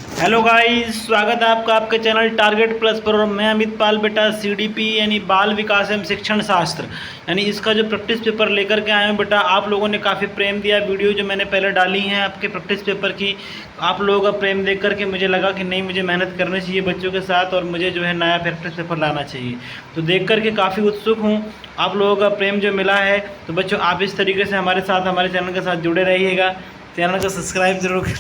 Hello guys, स्वागत है आपका आपके चैनल टारगेट प्लस पर। और मैं अमित पाल बेटा सीडीपी यानी बाल विकास एवं शिक्षण शास्त्र यानी इसका जो प्रैक्टिस पेपर लेकर के आए हैं बेटा। आप लोगों ने काफ़ी प्रेम दिया, वीडियो जो मैंने पहले डाली हैं आपके प्रैक्टिस पेपर की, आप लोगों का प्रेम देख करके मुझे लगा कि नहीं, मुझे मेहनत करनी चाहिए बच्चों के साथ और मुझे जो है नया प्रैक्टिस पेपर लाना चाहिए। तो देख करके काफ़ी उत्सुक हूँ, आप लोगों का प्रेम जो मिला है। तो बच्चों आप इस तरीके से हमारे साथ हमारे चैनल के साथ जुड़े रहिएगा, चैनल को सब्सक्राइब जरूर।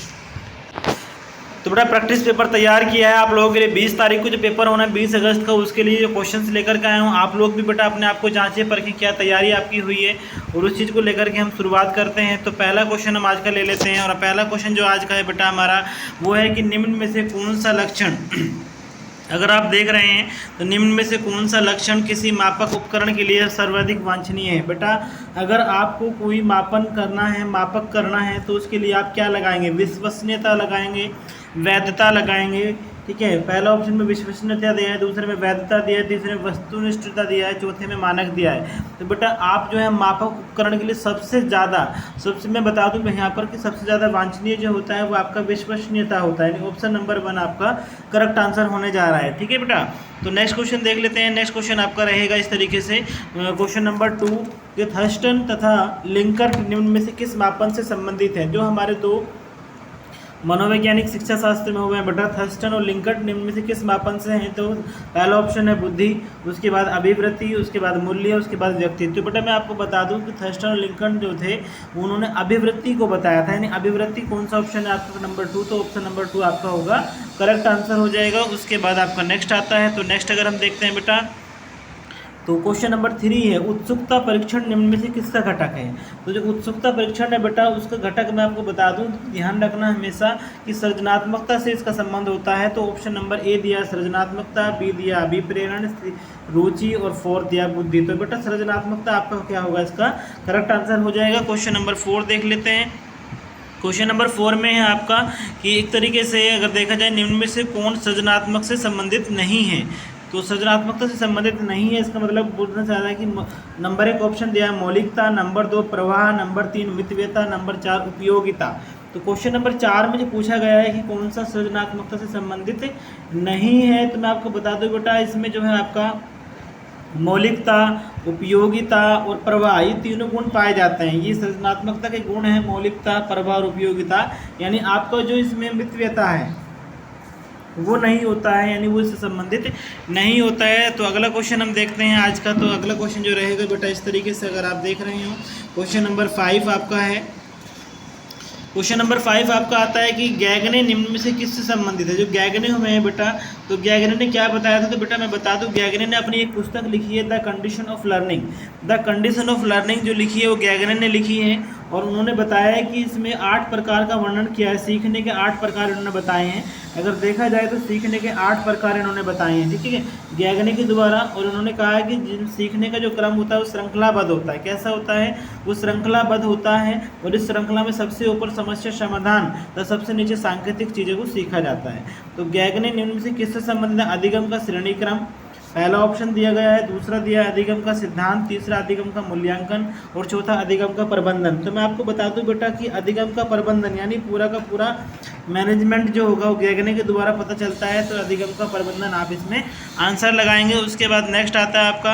तो बेटा प्रैक्टिस पेपर तैयार किया है आप लोगों के लिए। 20 तारीख को जो पेपर होना है 20 अगस्त का, उसके लिए जो क्वेश्चंस लेकर के आया हूँ। आप लोग भी बेटा अपने आप को जांचें परखें क्या तैयारी आपकी हुई है, और उस चीज़ को लेकर के हम शुरुआत करते हैं। तो पहला क्वेश्चन हम आज का ले लेते हैं, और पहला क्वेश्चन जो आज का है बेटा हमारा वो है कि निम्न में से कौन सा लक्षण अगर आप देख रहे हैं तो निम्न में से कौन सा लक्षण किसी मापक उपकरण के लिए सर्वाधिक वांछनीय है। बेटा अगर आपको कोई मापन करना है, मापक करना है, तो उसके लिए आप क्या लगाएंगे? विश्वसनीयता लगाएंगे, वैधता लगाएंगे। ठीक है, पहला ऑप्शन में विश्वसनीयता दिया है, दूसरे में वैधता दिया है, तीसरे में वस्तुनिष्ठता दिया है, चौथे में मानक दिया है। तो बेटा आप जो है मापक उपकरण के लिए सबसे मैं बता दूं यहाँ पर कि सबसे ज़्यादा वांछनीय जो होता है वो आपका विश्वसनीयता होता है। यानी ऑप्शन नंबर 1 आपका करेक्ट आंसर होने जा रहा है। ठीक है बेटा, तो नेक्स्ट क्वेश्चन देख लेते हैं। नेक्स्ट क्वेश्चन आपका रहेगा इस तरीके से, क्वेश्चन नंबर 2 कि थर्स्टन तथा लिंकर्ट निम्न में से किस मापन से संबंधित है। जो हमारे दो मनोवैज्ञानिक शिक्षा शास्त्र में हुए हैं बेटा, थर्स्टन और लिंकर्ट निम्न में से किस मापन से हैं। तो पहला ऑप्शन है बुद्धि, उसके बाद अभिवृत्ति, उसके बाद मूल्य, उसके बाद व्यक्तित्व। तो बेटा मैं आपको बता दूं कि थर्स्टन और लिंकर्ट जो थे उन्होंने अभिवृत्ति को बताया था। यानी अभिवृत्ति कौन सा ऑप्शन है आपका? नंबर 2। तो ऑप्शन नंबर 2 आपका होगा करेक्ट आंसर हो जाएगा। उसके बाद आपका नेक्स्ट आता है। तो नेक्स्ट अगर हम देखते हैं बेटा, तो क्वेश्चन नंबर 3 है उत्सुकता परीक्षण निम्न में से किसका घटक है। तो जो उत्सुकता परीक्षण है बेटा उसका घटक मैं आपको बता दूं, ध्यान रखना हमेशा कि सृजनात्मकता से इसका संबंध होता है। तो ऑप्शन नंबर ए दिया सृजनात्मकता, बी दिया अभिप्रेरण, रुचि, और 4 दिया बुद्धि। तो बेटा सृजनात्मकता आपका क्या होगा? इसका करेक्ट आंसर हो जाएगा। क्वेश्चन नंबर 4 देख लेते हैं। क्वेश्चन नंबर 4 में है आपका कि एक तरीके से अगर देखा जाए निम्न में से कौन सृजनात्मक से संबंधित नहीं है। तो सृजनात्मकता से संबंधित नहीं है, इसका मतलब बोलना चाह रहा है कि नंबर 1 ऑप्शन दिया है मौलिकता, नंबर 2 प्रवाह, नंबर 3 मितव्ययता, नंबर 4 उपयोगिता। तो क्वेश्चन नंबर 4 में जो पूछा गया है कि कौन सा सृजनात्मकता से संबंधित नहीं है, तो मैं आपको बता दूं बेटा इसमें जो है आपका मौलिकता, उपयोगिता और प्रवाह, ये तीनों गुण पाए जाते हैं। ये सृजनात्मकता के गुण हैं, मौलिकता, प्रवाह और उपयोगिता। यानी आपका जो इसमें मितव्ययता है वो नहीं होता है, यानी वो इससे संबंधित नहीं होता है। तो अगला क्वेश्चन हम देखते हैं आज का। तो अगला क्वेश्चन जो रहेगा बेटा इस तरीके से, अगर आप देख रहे हो क्वेश्चन नंबर 5 आपका है। क्वेश्चन नंबर 5 आपका आता है कि गैगने निम्न में से किससे संबंधित है। जो गैगने हुए हैं बेटा, तो गैगने ने क्या बताया था? तो बेटा मैं बता दूं गैगने ने अपनी एक पुस्तक लिखी है the condition of learning. The condition of learning जो लिखी है वो गैगने ने लिखी है, और उन्होंने बताया है कि इसमें 8 प्रकार का वर्णन किया है। सीखने के 8 प्रकार इन्होंने बताए हैं। अगर देखा जाए तो सीखने के 8 प्रकार इन्होंने बताए हैं, ठीक है, गैगने के द्वारा। और उन्होंने कहा है कि जिन सीखने का जो क्रम होता है वो श्रृंखलाबद्ध होता है। कैसा होता है? वो श्रृंखलाबद्ध होता है, और इस श्रृंखला में सबसे ऊपर समस्या समाधान तथा सबसे नीचे सांकेतिक चीज़ों को सीखा जाता है। तो गैगने निम्न से किससे संबंधित है? अधिगम का श्रेणी क्रम, पहला ऑप्शन दिया गया है, दूसरा दिया है अधिगम का सिद्धांत, तीसरा अधिगम का मूल्यांकन, और चौथा अधिगम का प्रबंधन। तो मैं आपको बता दूं बेटा कि अधिगम का प्रबंधन यानी पूरा का पूरा मैनेजमेंट जो होगा वो गैगने के द्वारा पता चलता है। तो अधिगम का प्रबंधन आप इसमें आंसर लगाएंगे। उसके बाद नेक्स्ट आता है आपका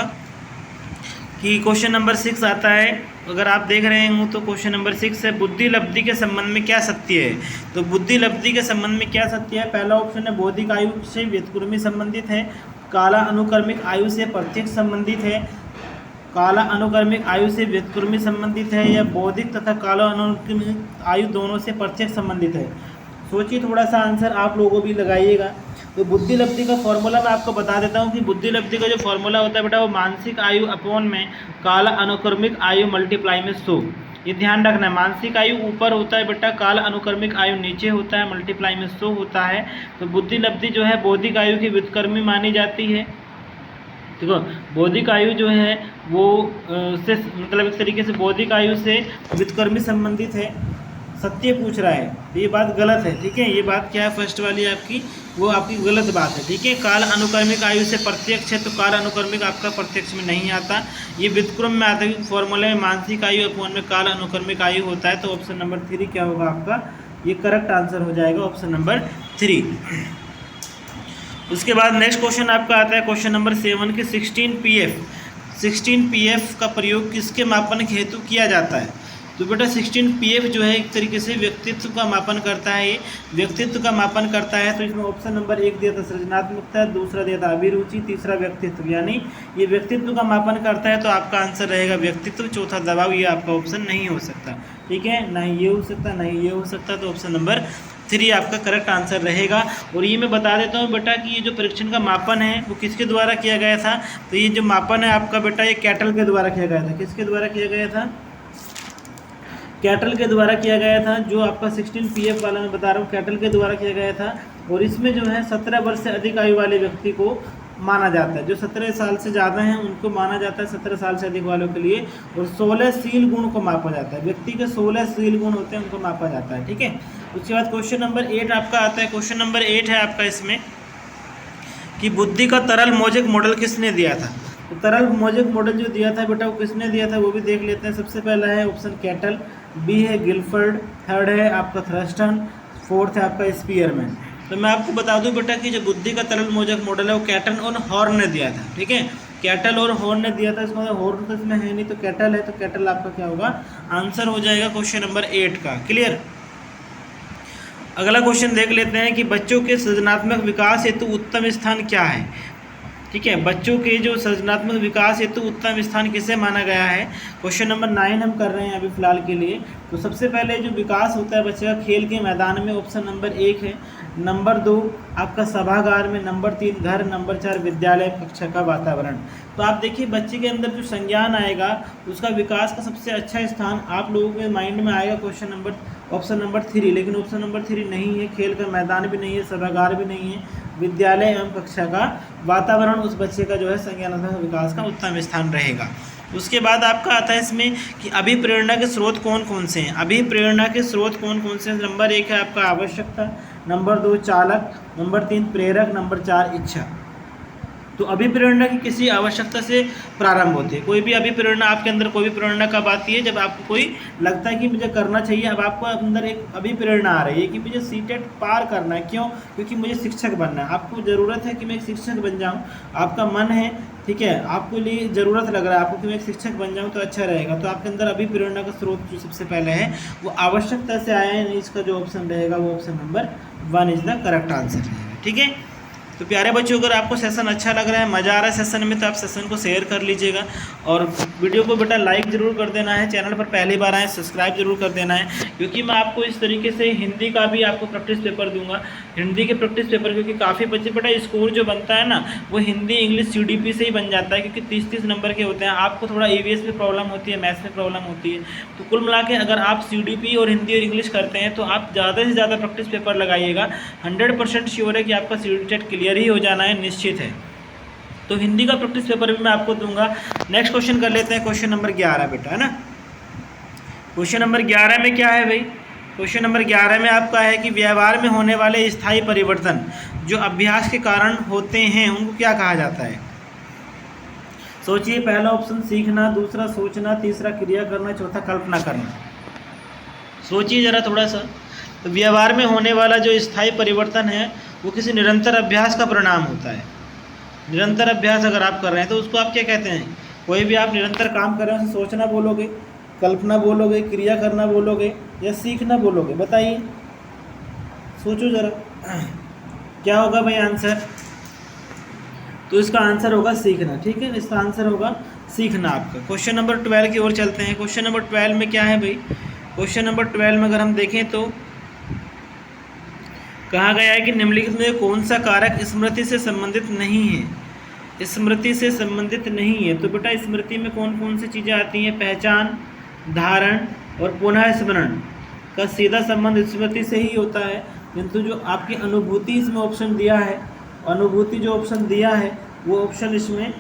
कि क्वेश्चन नंबर 6 आता है। अगर आप देख रहे हो तो क्वेश्चन नंबर 6 है बुद्धि लब्धि के संबंध में क्या सत्य है। तो बुद्धि लब्धि के संबंध में क्या सत्य है? पहला ऑप्शन है बौद्धिक आयु से व्युत्क्रमी संबंधित है, काला अनुक्रमिक आयु से प्रत्यक्ष संबंधित है, काला अनुक्रमिक आयु से व्युत्क्रमी संबंधित है, या बौद्धिक तथा काला अनुक्रमिक आयु दोनों से प्रत्यक्ष संबंधित है। सोचिए थोड़ा सा, आंसर आप लोगों भी लगाइएगा। तो बुद्धि लब्धि का फॉर्मूला मैं आपको बता देता हूँ कि बुद्धि लब्धि का जो फॉर्मूला होता है बेटा वो मानसिक आयु अपॉन में काला अनुक्रमिक आयु मल्टीप्लाई में 100। ये ध्यान रखना है, मानसिक आयु ऊपर होता है बेटा, काल अनुक्रमिक आयु नीचे होता है, मल्टीप्लाई में 100 होता है। तो बुद्धि लब्धि जो है बौद्धिक आयु की व्युत्क्रमी मानी जाती है। देखो बौद्धिक आयु जो है वो से मतलब एक तरीके से बौद्धिक आयु से व्युत्क्रमी संबंधित है। सत्य पूछ रहा है तो ये बात गलत है, ठीक है। ये बात क्या है फर्स्ट वाली आपकी, वो आपकी गलत बात है, ठीक है। काल अनुक्रमिक आयु से प्रत्यक्ष है, तो काल अनुक्रमिक आपका प्रत्यक्ष में नहीं आता, ये व्युत्क्रम में आता है। फॉर्मूले में मानसिक आयु अपॉन में काल अनुक्रमिक आयु होता है। तो ऑप्शन नंबर 3 क्या होगा आपका, ये करेक्ट आंसर हो जाएगा ऑप्शन नंबर 3। उसके बाद नेक्स्ट क्वेश्चन आपका आता है क्वेश्चन नंबर 7 कि 16 पीएफ का प्रयोग किसके मापन के हेतु किया जाता है। तो बेटा 16 पीएफ जो है एक तरीके से व्यक्तित्व का मापन करता है, ये व्यक्तित्व का मापन करता है। तो इसमें ऑप्शन नंबर 1 दिया था सृजनात्मकता, दूसरा दिया था अभिरुचि, तीसरा व्यक्तित्व, यानी ये व्यक्तित्व का मापन करता है। तो आपका आंसर रहेगा व्यक्तित्व। चौथा दबाव, ये आपका ऑप्शन नहीं हो सकता, ठीक है, नहीं ये हो सकता, नहीं ये हो सकता। तो ऑप्शन नंबर 3 आपका करेक्ट आंसर रहेगा। और ये मैं बता देता हूँ बेटा कि ये जो परीक्षण का मापन है वो किसके द्वारा किया गया था। तो ये जो मापन है आपका बेटा ये कैटल के द्वारा किया गया था। किसके द्वारा किया गया था? कैटल के द्वारा किया गया था। जो आपका 16 पीएफ वाला मैं बता रहा हूँ कैटल के द्वारा किया गया था। और इसमें जो है 17 वर्ष से अधिक आयु वाले व्यक्ति को माना जाता है। जो 17 साल से ज़्यादा हैं उनको माना जाता है 17 साल से अधिक वालों के लिए। और 16 शील गुण को मापा जाता है। व्यक्ति के 16 शील गुण होते हैं, उनको मापा जाता है, ठीक है। उसके बाद क्वेश्चन नंबर 8 आपका आता है। क्वेश्चन नंबर 8 है आपका इसमें कि बुद्धि का तरल मौजिक मॉडल किसने दिया था। तो तरल मौजिक मॉडल जो दिया था बेटा वो किसने दिया था वो भी देख लेते हैं। सबसे पहला है ऑप्शन कैटल, बी है गिलफर्ड, थर्ड है आपका थ्रस्टन, फोर्थ है आपका स्पीयरमैन। तो मैं आपको बता दूं बेटा कि जो बुद्धि का तरल मौजिक मॉडल है वो कैटल और हॉर्न ने दिया था, ठीक है। कैटल और हॉर्न ने दिया था। इसमें हॉर्न तो इसमें है नहीं, तो कैटल है, तो कैटल आपका क्या होगा आंसर हो जाएगा क्वेश्चन नंबर 8 का। क्लियर। अगला क्वेश्चन देख लेते हैं कि बच्चों के सृजनात्मक विकास हेतु उत्तम स्थान क्या है, ठीक है। बच्चों के जो सृजनात्मक विकास हेतु उत्तम स्थान किसे माना गया है। क्वेश्चन नंबर 9 हम कर रहे हैं अभी फिलहाल के लिए। तो सबसे पहले जो विकास होता है बच्चे का खेल के मैदान में, ऑप्शन नंबर 1 है। नंबर 2 आपका सभागार में, नंबर 3 घर, नंबर 4 विद्यालय कक्षा का वातावरण। तो आप देखिए बच्चे के अंदर जो संज्ञान आएगा उसका विकास का सबसे अच्छा स्थान आप लोगों के माइंड में आएगा ऑप्शन नंबर 3। लेकिन ऑप्शन नंबर 3 नहीं है। खेल का मैदान भी नहीं है, सभागार भी नहीं है, विद्यालय एवं कक्षा का वातावरण उस बच्चे का जो है संज्ञानात्मक विकास का उत्तम स्थान रहेगा। उसके बाद आपका आता है इसमें कि अभिप्रेरणा के स्रोत कौन कौन से हैं। अभिप्रेरणा के स्रोत कौन कौन से हैं। नंबर 1 है आपका आवश्यकता, नंबर 2 चालक, नंबर 3 प्रेरक, नंबर 4 इच्छा। तो अभिप्रेरणा की किसी आवश्यकता से प्रारंभ होती है। कोई भी अभिप्रेरणा आपके अंदर कोई भी प्रेरणा कब आती है, जब आपको कोई लगता है कि मुझे करना चाहिए। अब आपको अंदर एक अभिप्रेरणा आ रही है कि मुझे सीटेट पार करना है। क्यों? क्योंकि मुझे शिक्षक बनना है। आपको ज़रूरत है कि मैं एक शिक्षक बन जाऊं, आपका मन है, ठीक है, आपको लिए ज़रूरत लग रहा है आपको कि मैं एक शिक्षक बन जाऊं तो अच्छा रहेगा। तो आपके अंदर अभिप्रेरणा का स्रोत जो सबसे पहले है वो आवश्यकता से आया है। इसका जो ऑप्शन रहेगा वो option number 1 is the correct answer रहेगा, ठीक है। तो प्यारे बच्चों अगर आपको सेशन अच्छा लग रहा है, मज़ा आ रहा है सेशन में, तो आप सेशन को शेयर कर लीजिएगा। और वीडियो को बेटा लाइक ज़रूर कर देना है। चैनल पर पहली बार आए सब्सक्राइब जरूर कर देना है, क्योंकि मैं आपको इस तरीके से हिंदी का भी आपको प्रैक्टिस पेपर दूंगा। हिंदी के प्रैक्टिस पेपर क्योंकि काफ़ी बच्चे बेटा स्कोर जो बनता है ना वो हिंदी इंग्लिश CDP से ही बन जाता है, क्योंकि 30-30 नंबर के होते हैं। आपको थोड़ा EVS में प्रॉब्लम होती है, मैथ्स में प्रॉब्लम होती है। तो कुल मिला के अगर आप CDP और हिंदी और इंग्लिश करते हैं तो आप ज़्यादा से ज़्यादा प्रैक्टिस पेपर लगाइएगा। 100% श्योर है कि आपका CTET क्लियर ही हो जाना है, निश्चित है। तो हिंदी का प्रैक्टिस पेपर भी मैं आपको दूंगा। नेक्स्ट क्वेश्चन कर लेते हैं, क्वेश्चन नंबर 11 बेटा, है ना। क्वेश्चन नंबर 11 में क्या है भाई। क्वेश्चन नंबर 11 में आपका है कि व्यवहार में होने वाले स्थायी परिवर्तन जो अभ्यास के कारण होते हैं उनको क्या कहा जाता है। सोचिए, पहला ऑप्शन सीखना, दूसरा सोचना, तीसरा क्रिया करना, चौथा कल्पना करना। सोचिए ज़रा थोड़ा सा। तो व्यवहार में होने वाला जो स्थायी परिवर्तन है वो किसी निरंतर अभ्यास का परिणाम होता है। निरंतर अभ्यास अगर आप कर रहे हैं तो उसको आप क्या कहते हैं। कोई भी आप निरंतर काम कर रहे हैं, सोचना बोलोगे, कल्पना बोलोगे, क्रिया करना बोलोगे या सीखना बोलोगे, बताइए, सोचो ज़रा क्या होगा भाई आंसर। तो इसका आंसर होगा सीखना, ठीक है। इसका आंसर होगा सीखना आपका। क्वेश्चन नंबर 12 की ओर चलते हैं। क्वेश्चन नंबर 12 में क्या है भाई। क्वेश्चन नंबर 12 में अगर हम देखें तो कहा गया है कि निम्नलिखित में कौन सा कारक स्मृति से संबंधित नहीं है। स्मृति से संबंधित नहीं है तो बेटा स्मृति में कौन कौन सी चीज़ें आती हैं। पहचान, धारण और पुनः स्मरण का सीधा संबंध स्मृति से ही होता है। किंतु जो आपकी अनुभूति इसमें ऑप्शन दिया है, अनुभूति जो ऑप्शन दिया है वो ऑप्शन इसमें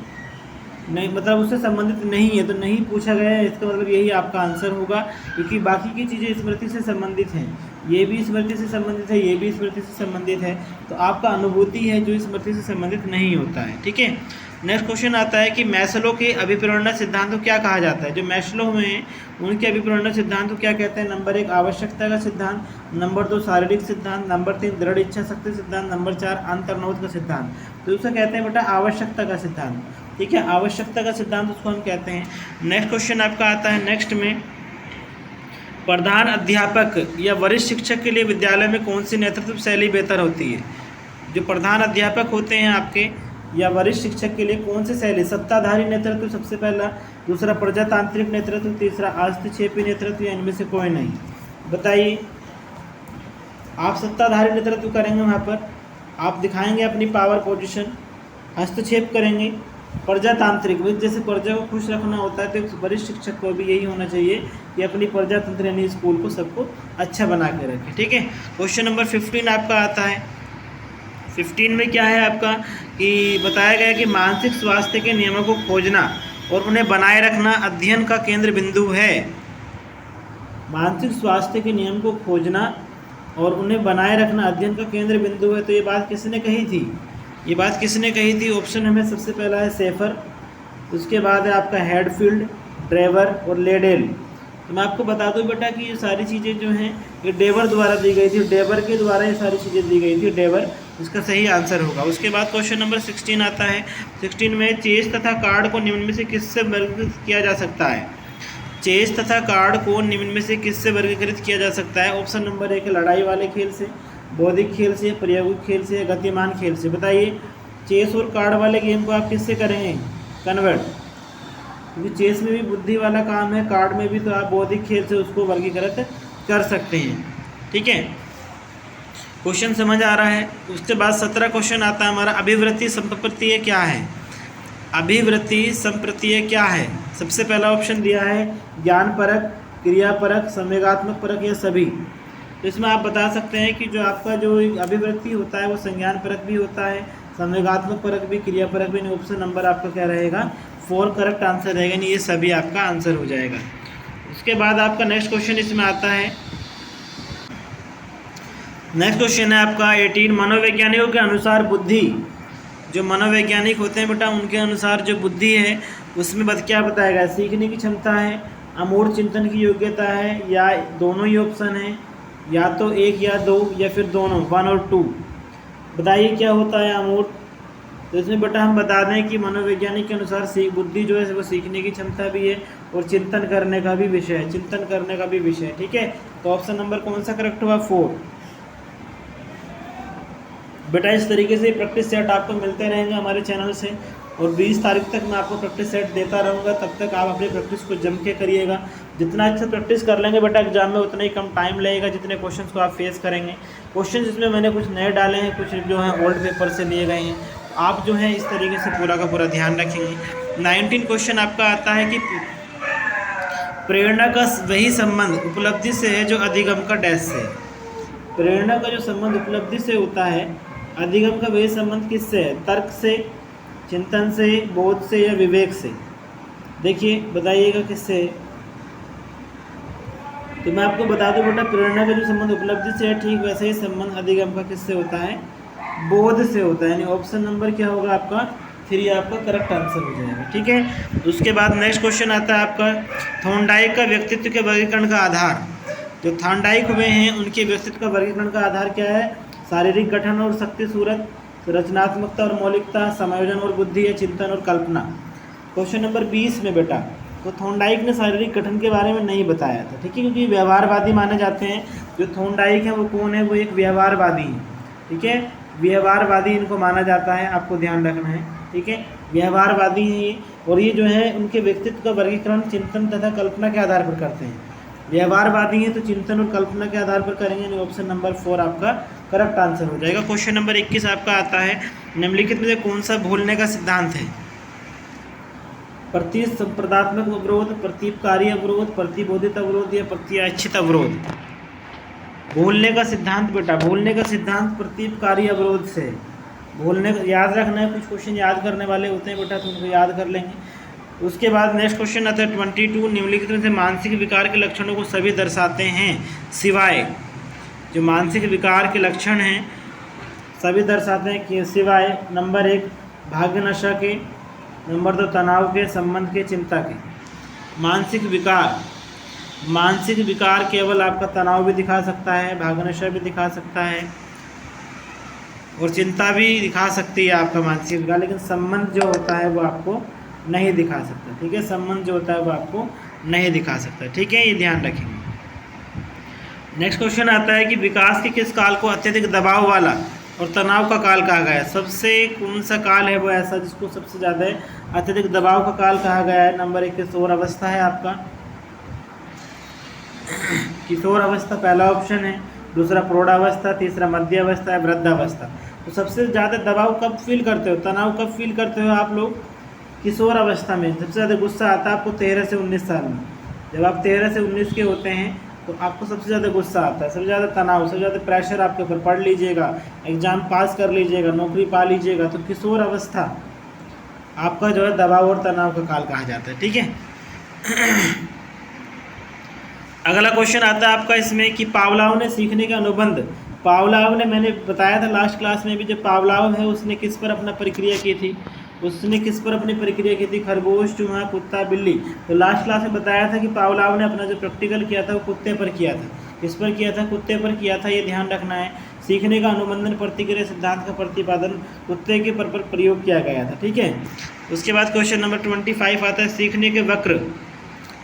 नहीं, मतलब उससे संबंधित नहीं है, तो नहीं पूछा गया है। इसका मतलब यही आपका आंसर होगा, क्योंकि बाकी की चीज़ें स्मृति से संबंधित हैं। ये भी स्मृति से संबंधित है, ये भी स्मृति से संबंधित है, तो आपका अनुभूति है जो स्मृति से संबंधित नहीं होता है। ठीक है, नेक्स्ट क्वेश्चन आता है कि मैस्लो के अभिप्रेरणा सिद्धांत को क्या कहा जाता है। जो मैस्लो में हैं उनके अभिप्रेरणा सिद्धांत को क्या कहते हैं। नंबर 1 आवश्यकता का सिद्धांत, नंबर 2 शारीरिक सिद्धांत, नंबर 3 दृढ़ इच्छा शक्ति सिद्धांत, नंबर 4 अंतर्निहित का सिद्धांत। तो उसका कहते हैं बेटा आवश्यकता का सिद्धांत। ठीक है, आवश्यकता का सिद्धांत उसको हम कहते हैं। नेक्स्ट क्वेश्चन आपका आता है नेक्स्ट में, प्रधान अध्यापक या वरिष्ठ शिक्षक के लिए विद्यालय में कौन सी नेतृत्व शैली बेहतर होती है। जो प्रधान अध्यापक होते हैं आपके या वरिष्ठ शिक्षक के लिए कौन सी शैली, सत्ताधारी नेतृत्व सबसे पहला, दूसरा प्रजातांत्रिक नेतृत्व, तीसरा हस्तक्षेपी नेतृत्व या इनमें से कोई नहीं। बताइए, आप सत्ताधारी नेतृत्व करेंगे, वहाँ पर आप दिखाएंगे अपनी पावर पोजीशन, हस्तक्षेप करेंगे, प्रजातांत्रिक जैसे प्रजा को खुश रखना होता है तो वरिष्ठ शिक्षक को भी यही होना चाहिए कि अपनी प्रजातंत्र यानी स्कूल को सबको अच्छा बना के रखे। ठीक है, क्वेश्चन नंबर 15 आपका आता है। 15 में क्या है आपका कि बताया गया कि मानसिक स्वास्थ्य के नियमों को खोजना और उन्हें बनाए रखना अध्ययन का केंद्र बिंदु है। मानसिक स्वास्थ्य के नियम को खोजना और उन्हें बनाए रखना अध्ययन का केंद्र बिंदु है। तो ये बात किसने कही थी, ये बात किसने कही थी। ऑप्शन हमें सबसे पहला है सेफर, उसके बाद है आपका हेडफील्ड, ड्रेवर और लेडेल। तो मैं आपको बता दूं बेटा कि ये सारी चीज़ें जो हैं ये डेवर द्वारा दी गई थी, डेवर के द्वारा ये सारी चीज़ें दी गई थी, डेवर इसका सही आंसर होगा। उसके बाद क्वेश्चन नंबर 16 आता है। 16 में चेस तथा कार्ड को निम्न में से किससे वर्गीकृत किया जा सकता है। चेस तथा कार्ड को निम्न में से किससे वर्गीकृत किया जा सकता है। ऑप्शन नंबर 1 लड़ाई वाले खेल से, बौद्धिक खेल से, प्रायोगिक खेल से, गतिमान खेल से। बताइए, चेस और कार्ड वाले गेम को आप किससे करेंगे कन्वर्ट, क्योंकि चेस में भी बुद्धि वाला काम है, कार्ड में भी, तो आप बौद्धिक खेल से उसको वर्गीकृत कर सकते हैं। ठीक है, क्वेश्चन समझ आ रहा है। उसके बाद 17 क्वेश्चन आता है हमारा, अभिवृत्ति संप्रत्यय क्या है। अभिवृत्ति संप्रत्यय क्या है। सबसे पहला ऑप्शन दिया है ज्ञान परक, क्रिया परक, संवेगात्मक परक या सभी। तो इसमें आप बता सकते हैं कि जो आपका जो अभिवृत्ति होता है वो संज्ञान परक भी होता है, संवेगात्मक परक भी, क्रिया परक भी। ऑप्शन नंबर आपका क्या रहेगा 4 करेक्ट आंसर रहेगा, नहीं ये सभी आपका आंसर हो जाएगा। उसके बाद आपका नेक्स्ट क्वेश्चन इसमें आता है। नेक्स्ट क्वेश्चन है आपका 18, मनोवैज्ञानिकों के अनुसार बुद्धि, जो मनोवैज्ञानिक होते हैं बेटा उनके अनुसार जो बुद्धि है उसमें क्या बताएगा, सीखने की क्षमता है, अमूर्त चिंतन की योग्यता है, या दोनों ही ऑप्शन है, या तो 1 या 2 या फिर दोनों 1 और 2। बताइए क्या होता है अमूर्त। तो इसमें बेटा हम बता दें कि मनोवैज्ञानिक के अनुसार बुद्धि जो है वो सीखने की क्षमता भी है और चिंतन करने का भी विषय है, चिंतन करने का भी विषय है। ठीक है, तो ऑप्शन नंबर कौन सा करेक्ट हुआ 4। बेटा इस तरीके से प्रैक्टिस सेट आपको मिलते रहेंगे हमारे चैनल से, और 20 तारीख तक मैं आपको प्रैक्टिस सेट देता रहूँगा। तब तक आप अपनी प्रैक्टिस को जम के करिएगा। जितना अच्छा प्रैक्टिस कर लेंगे बेटा एग्जाम में उतना ही कम टाइम लगेगा जितने क्वेश्चंस को आप फेस करेंगे। क्वेश्चन इसमें मैंने कुछ नए डाले हैं, कुछ जो हैं ओल्ड पेपर से लिए गए हैं। आप जो है इस तरीके से पूरा का पूरा ध्यान रखेंगे। 19 क्वेश्चन आपका आता है कि प्रेरणा का वही संबंध उपलब्धि से है जो अधिगम का डैश से। प्रेरणा का जो संबंध उपलब्धि से होता है, अधिगम का वही संबंध किससे है, तर्क से, चिंतन से, बोध से या विवेक से। देखिए बताइएगा किससे। तो मैं आपको बता दूं बेटा प्रेरणा का जो संबंध उपलब्धि से है, ठीक वैसे ही संबंध अधिगम का किससे होता है, बोध से होता है। यानी ऑप्शन नंबर क्या होगा आपका 3 आपका करेक्ट आंसर हो जाएगा। ठीक है, उसके बाद नेक्स्ट क्वेश्चन आता है आपका थॉर्नडाइक का व्यक्तित्व के वर्गीकरण का आधार। जो थॉर्नडाइक हुए हैं उनके व्यक्तित्व का वर्गीकरण का आधार क्या है, शारीरिक गठन और शक्ति सूरत, रचनात्मकता और मौलिकता, समायोजन और बुद्धि या चिंतन और कल्पना। क्वेश्चन नंबर 20 में बेटा तो थॉर्नडाइक ने शारीरिक गठन के बारे में नहीं बताया था। ठीक है, क्योंकि व्यवहारवादी माने जाते हैं। जो थॉर्नडाइक है वो कौन है, वो एक व्यवहारवादी है। ठीक है, व्यवहारवादी इनको माना जाता है, आपको ध्यान रखना है। ठीक है, व्यवहारवादी हैं ये, और ये जो है उनके व्यक्तित्व का वर्गीकरण चिंतन तथा कल्पना के आधार पर करते हैं। व्यवहारवादी हैं तो चिंतन और कल्पना के आधार पर करेंगे। ऑप्शन नंबर 4 आपका करेक्ट आंसर हो जाएगा। क्वेश्चन नंबर 21 आपका आता है निम्नलिखित में से कौन सा भूलने का सिद्धांत है। प्रतिस्पर्धात्मक अवरोध, प्रतीपकारी अवरोध, प्रतिबोधित अवरोध या प्रत्याशित अवरोध। भूलने का सिद्धांत बेटा, भूलने का सिद्धांत प्रतीपकारी अवरोध से। भूलने का याद रखना है, कुछ क्वेश्चन याद करने वाले होते हैं बेटा तो उनको याद कर लेंगे। उसके बाद नेक्स्ट क्वेश्चन आता है 22, निम्नलिखित में से मानसिक विकार के लक्षणों को सभी दर्शाते हैं सिवाय। जो मानसिक विकार के लक्षण हैं सभी दर्शाते हैं कि सिवाय नंबर 1 भाग्य नशा के, नंबर 2 तनाव के, संबंध के, चिंता के। मानसिक विकार केवल आपका तनाव भी दिखा सकता है, भाग्य नशा भी दिखा सकता है और चिंता भी दिखा सकती है आपका मानसिक विकार, लेकिन संबंध जो होता है वो आपको नहीं दिखा सकता। ठीक है, संबंध जो होता है वो आपको नहीं दिखा सकता। ठीक है, ये ध्यान रखेंगे। नेक्स्ट क्वेश्चन आता है कि विकास के किस काल को अत्यधिक दबाव वाला और तनाव का काल कहा गया है? सबसे कौन सा काल है वो ऐसा जिसको सबसे ज़्यादा अत्यधिक दबाव का काल कहा गया है? नंबर 1 किशोर अवस्था है आपका, किशोर अवस्था पहला ऑप्शन है, दूसरा प्रौढ़ावस्था, तीसरा मध्य अवस्था है, वृद्धावस्था। तो सबसे ज़्यादा दबाव कब फील करते हो, तनाव कब फील करते हो आप लोग? किशोर अवस्था में। सबसे ज़्यादा गुस्सा आता है आपको 13 से 19 साल में। जब आप 13 से 19 के होते हैं तो आपको सबसे ज़्यादा गुस्सा आता है, सबसे ज़्यादा तनाव, सबसे ज़्यादा प्रेशर आपके ऊपर। पढ़ लीजिएगा, एग्ज़ाम पास कर लीजिएगा, नौकरी पा लीजिएगा, तो किशोर अवस्था आपका जो है दबाव और तनाव का काल कहा जाता है। ठीक है। अगला क्वेश्चन आता है आपका इसमें कि पावलाव ने सीखने का अनुबंध, पावलाव ने, मैंने बताया था लास्ट क्लास में भी, जो पावलाव है उसने किस पर अपना प्रक्रिया की थी? उसने किस पर अपनी प्रक्रिया की थी? खरगोश, चूहा, कुत्ता, बिल्ली। तो लास्ट क्लास में बताया था कि पावलाव ने अपना जो प्रैक्टिकल किया था वो कुत्ते पर किया था। किस पर किया था? कुत्ते पर किया था, ये ध्यान रखना है। सीखने का अनुबंधन प्रतिक्रिया सिद्धांत का प्रतिपादन कुत्ते के पर प्रयोग किया गया था। ठीक है। उसके बाद क्वेश्चन नंबर 25 आता है, सीखने के वक्र,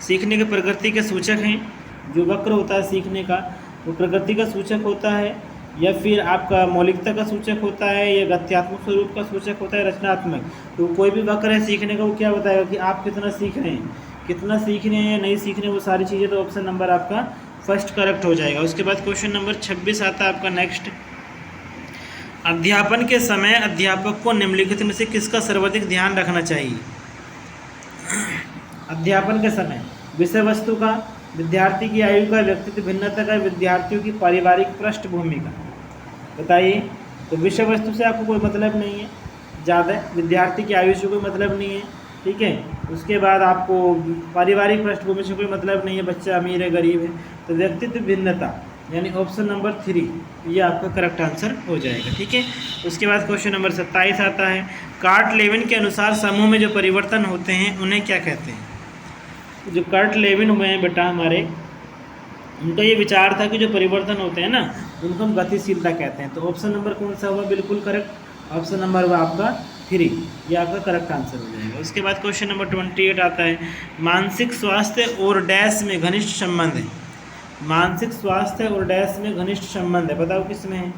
सीखने के प्रगति के सूचक हैं। जो वक्र होता है सीखने का वो प्रगति का सूचक होता है या फिर आपका मौलिकता का सूचक होता है या गत्यात्मक स्वरूप का सूचक होता है, रचनात्मक। तो कोई भी वक्र है सीखने का वो क्या बताएगा कि आप कितना सीख रहे हैं, कितना सीख रहे हैं या नहीं सीख रहे हैं, वो सारी चीज़ें। तो ऑप्शन नंबर आपका फर्स्ट करेक्ट हो जाएगा। उसके बाद क्वेश्चन नंबर 26 आता है आपका नेक्स्ट, अध्यापन के समय अध्यापक को निम्नलिखित में से किसका सर्वाधिक ध्यान रखना चाहिए? अध्यापन के समय विषय वस्तु का, विद्यार्थी की आयु का, व्यक्तित्व भिन्नता का, विद्यार्थियों की पारिवारिक पृष्ठभूमि का। बताइए। तो विषय वस्तु से आपको कोई मतलब नहीं है ज़्यादा, विद्यार्थी की आयु से कोई मतलब नहीं है। ठीक है। उसके बाद आपको पारिवारिक पृष्ठभूमि से कोई मतलब नहीं है, बच्चा अमीर है गरीब है। तो व्यक्तित्व भिन्नता यानी ऑप्शन नंबर 3 ये आपका करेक्ट आंसर हो जाएगा। ठीक है। उसके बाद क्वेश्चन नंबर 27 आता है, कार्ट लेविन के अनुसार समूह में जो परिवर्तन होते हैं उन्हें क्या कहते हैं? जो कार्ट लेविन हुए हैं बेटा हमारे, उनका ये विचार था कि जो परिवर्तन होते हैं ना उनको हम गतिशीलता कहते हैं। तो ऑप्शन नंबर कौन सा हुआ? बिल्कुल करेक्ट, ऑप्शन नंबर हुआ आपका 3, ये आपका करेक्ट आंसर हो जाएगा। उसके बाद क्वेश्चन नंबर 28 आता है, मानसिक स्वास्थ्य और डैश में घनिष्ठ संबंध है। मानसिक स्वास्थ्य और डैश में घनिष्ठ संबंध है, बताओ किस में है?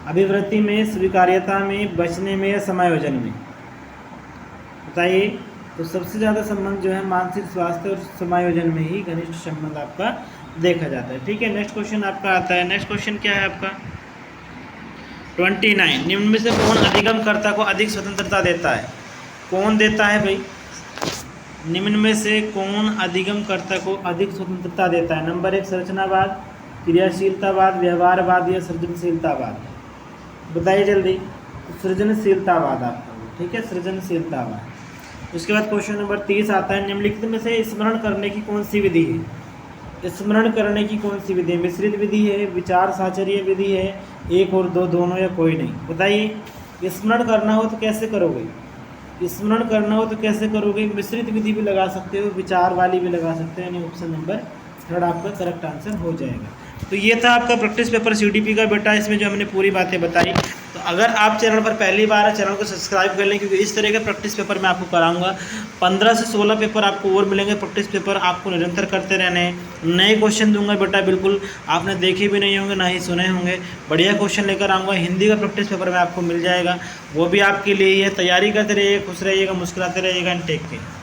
अभिवृत्ति में, स्वीकार्यता में, बचने में या समायोजन में? बताइए। तो सबसे ज़्यादा संबंध जो है मानसिक स्वास्थ्य और समायोजन में ही घनिष्ठ संबंध आपका देखा जाता है। ठीक है। नेक्स्ट क्वेश्चन आपका आता है, नेक्स्ट क्वेश्चन क्या है आपका 29, निम्न में से कौन अधिगमकर्ता को अधिक स्वतंत्रता देता है? कौन देता है भाई? निम्न में से कौन अधिगमकर्ता को अधिक स्वतंत्रता देता है? नंबर 1 संरचनावाद, क्रियाशीलतावाद, व्यवहारवाद या सृजनशीलतावाद? बताइए जल्दी। सृजनशीलतावाद आपका, ठीक है, सृजनशीलतावाद। उसके बाद क्वेश्चन नंबर 30 आता है, निम्नलिखित में से स्मरण करने की कौन सी विधि है? स्मरण करने की कौन सी विधि है? मिश्रित विधि है, विचार साचर्य विधि है, 1 और 2 दोनों या कोई नहीं? बताइए। स्मरण करना हो तो कैसे करोगे? स्मरण करना हो तो कैसे करोगे? मिश्रित विधि भी लगा सकते हो, विचार वाली भी लगा सकते हो, यानी ऑप्शन नंबर 3 आपका करेक्ट आंसर हो जाएगा। तो ये था आपका प्रैक्टिस पेपर CDP का बेटा, इसमें जो हमने पूरी बातें बताई। तो अगर आप चैनल पर पहली बार है, चैनल को सब्सक्राइब कर लें, क्योंकि इस तरह के प्रैक्टिस पेपर मैं आपको कराऊंगा। 15 से 16 पेपर आपको और मिलेंगे, प्रैक्टिस पेपर आपको निरंतर करते रहने हैं। नए क्वेश्चन दूंगा बेटा, बिल्कुल आपने देखे भी नहीं होंगे, ना ही सुने होंगे। बढ़िया क्वेश्चन लेकर आऊँगा। हिंदी का प्रैक्टिस पेपर में आपको मिल जाएगा, वो भी आपके लिए ही है। तैयारी करते रहिए, खुश रहिएगा, मुस्कुराते रहिएगा। Take care.